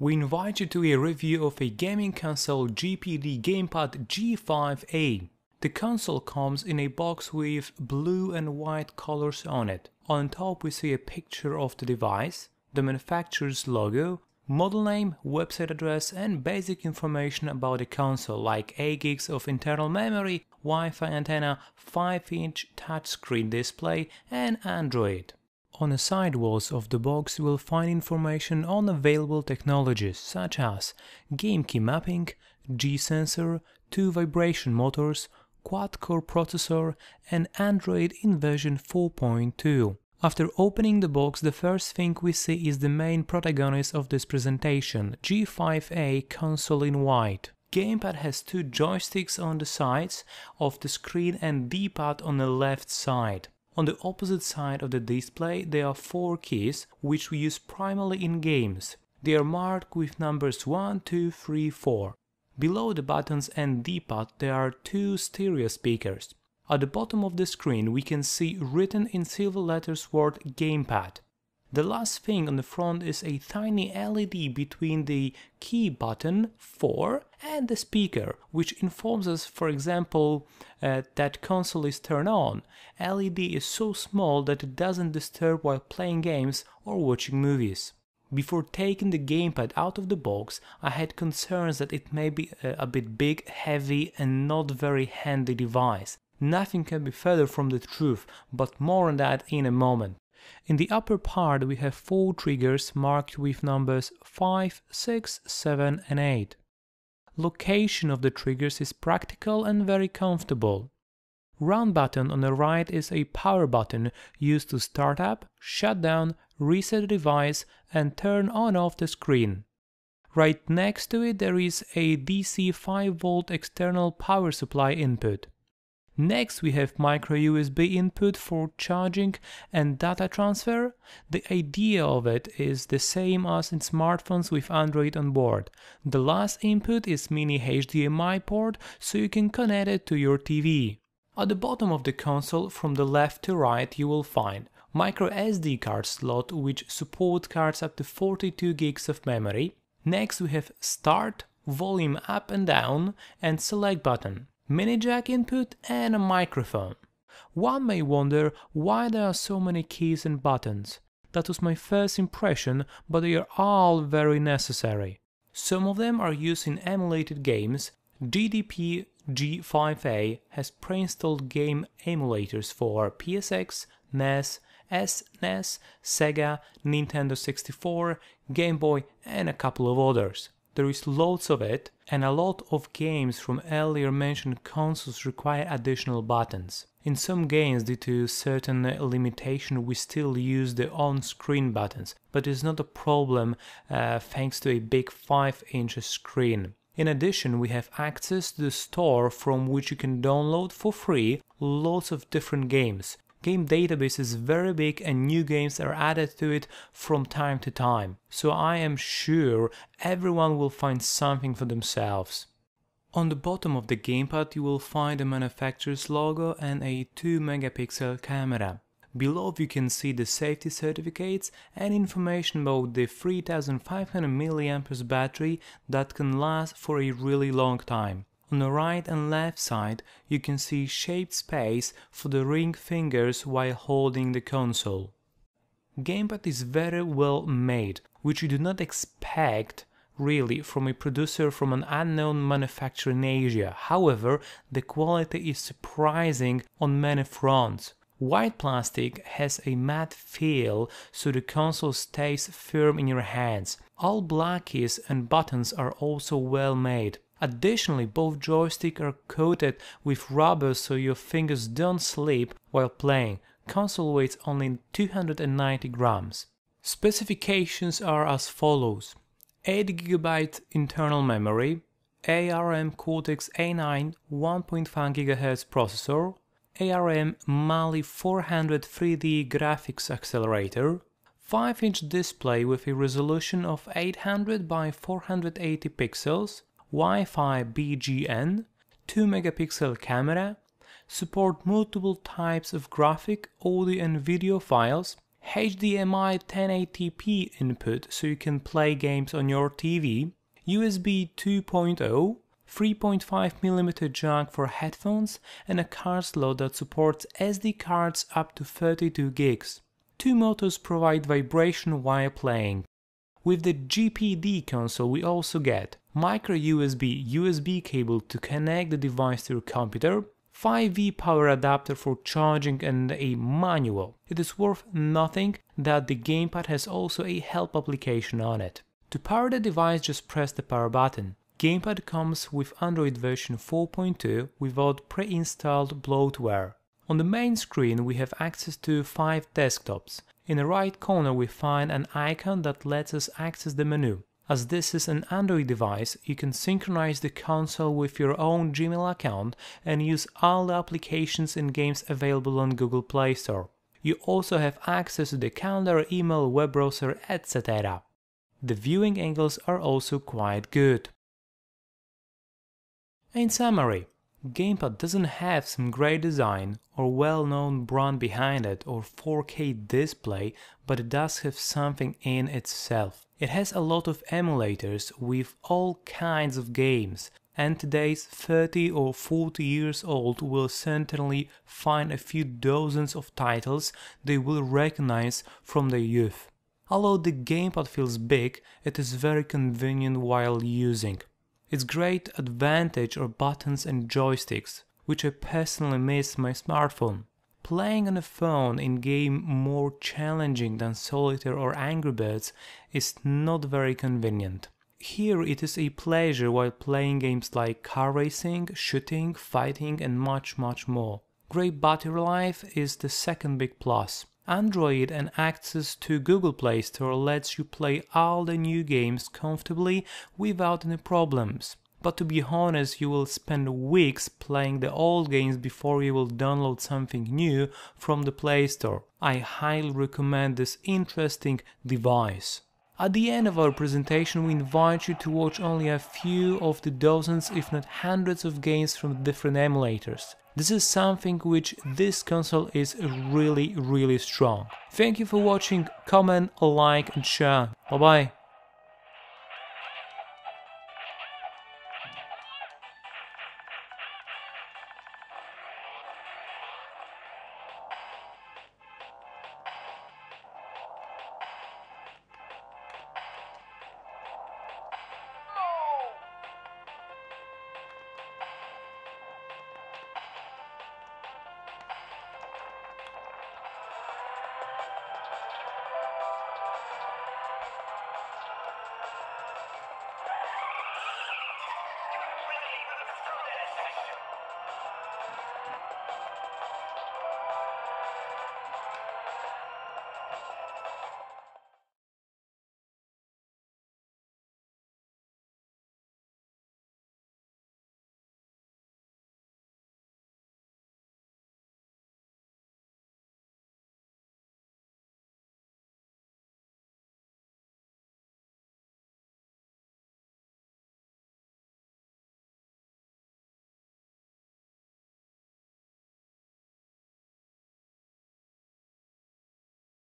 We invite you to a review of a gaming console GPD GamePad G5A. The console comes in a box with blue and white colors on it. On top we see a picture of the device, the manufacturer's logo, model name, website address and basic information about the console like 8 gigs of internal memory, Wi-Fi antenna, 5-inch touchscreen display and Android. On the sidewalls of the box you will find information on available technologies such as game key mapping, G-sensor, 2 vibration motors, quad-core processor and Android in version 4.2. After opening the box, the first thing we see is the main protagonist of this presentation, G5A console in white. GamePad has 2 joysticks on the sides of the screen and D-pad on the left side. On the opposite side of the display there are 4 keys, which we use primarily in games. They are marked with numbers 1, 2, 3, 4. Below the buttons and D-pad there are 2 stereo speakers. At the bottom of the screen we can see written in silver letters word GamePad. The last thing on the front is a tiny LED between the key button 4 and the speaker, which informs us, for example, that console is turned on. LED is so small that it doesn't disturb while playing games or watching movies. Before taking the GamePad out of the box, I had concerns that it may be a bit big, heavy and not very handy device. Nothing can be further from the truth, but more on that in a moment. In the upper part we have 4 triggers marked with numbers 5, 6, 7 and 8. Location of the triggers is practical and very comfortable. Round button on the right is a power button used to start up, shut down, reset the device and turn on off the screen. Right next to it there is a DC 5V external power supply input. Next we have micro USB input for charging and data transfer. The idea of it is the same as in smartphones with Android on board. The last input is mini HDMI port, so you can connect it to your TV. At the bottom of the console from the left to right you will find micro SD card slot which support cards up to 42 gigs of memory. Next we have start, volume up and down and select button, mini jack input and a microphone. One may wonder why there are so many keys and buttons. That was my first impression, but they are all very necessary. Some of them are used in emulated games. GDP G5A has pre-installed game emulators for PSX, NES, SNES, Sega, Nintendo 64, Game Boy and a couple of others. There is loads of it, and a lot of games from earlier mentioned consoles require additional buttons. In some games, due to certain limitation, we still use the on-screen buttons, but it's not a problem thanks to a big 5-inch screen. In addition, we have access to the store from which you can download for free lots of different games. Game database is very big and new games are added to it from time to time, so I am sure everyone will find something for themselves. On the bottom of the GamePad you will find the manufacturer's logo and a 2-megapixel camera. Below you can see the safety certificates and information about the 3500 mAh battery that can last for a really long time. On the right and left side you can see shaped space for the ring fingers while holding the console. GamePad is very well made, which you do not expect really from a producer from an unknown manufacturer in Asia. However, the quality is surprising on many fronts. White plastic has a matte feel, so the console stays firm in your hands. All black keys and buttons are also well made. Additionally, both joysticks are coated with rubber so your fingers don't slip while playing. Console weighs only 290 grams. Specifications are as follows: 8GB internal memory, ARM Cortex-A9 1.5 GHz processor, ARM Mali 400 3D graphics accelerator, 5-inch display with a resolution of 800 by 480 pixels, Wi-Fi BGN, 2-megapixel camera, support multiple types of graphic, audio and video files, HDMI 1080p input so you can play games on your TV, USB 2.0, 3.5mm jack for headphones, and a card slot that supports SD cards up to 32 gigs. Two motors provide vibration while playing. With the GPD console we also get micro USB cable to connect the device to your computer, 5V power adapter for charging, and a manual. It is worth noting that the GamePad has also a help application on it. To power the device, just press the power button. GamePad comes with Android version 4.2 without pre-installed bloatware. On the main screen we have access to 5 desktops. In the right corner we find an icon that lets us access the menu. As this is an Android device, you can synchronize the console with your own Gmail account and use all the applications and games available on Google Play Store. You also have access to the calendar, email, web browser, etc. The viewing angles are also quite good. In summary, GamePad doesn't have some great design or well-known brand behind it or 4K display, but it does have something in itself. It has a lot of emulators with all kinds of games, and today's 30 or 40 years old will certainly find a few dozens of titles they will recognize from their youth. Although the GamePad feels big, it is very convenient while using. Its great advantage are buttons and joysticks, which I personally miss my smartphone. Playing on a phone in game more challenging than Solitaire or Angry Birds is not very convenient. Here it is a pleasure while playing games like car racing, shooting, fighting and much more. Great battery life is the second big plus. Android and access to Google Play Store lets you play all the new games comfortably without any problems. But to be honest, you will spend weeks playing the old games before you will download something new from the Play Store. I highly recommend this interesting device. At the end of our presentation, we invite you to watch only a few of the dozens if not hundreds of games from different emulators. This is something which this console is really strong. Thank you for watching, comment, like and share. Bye bye.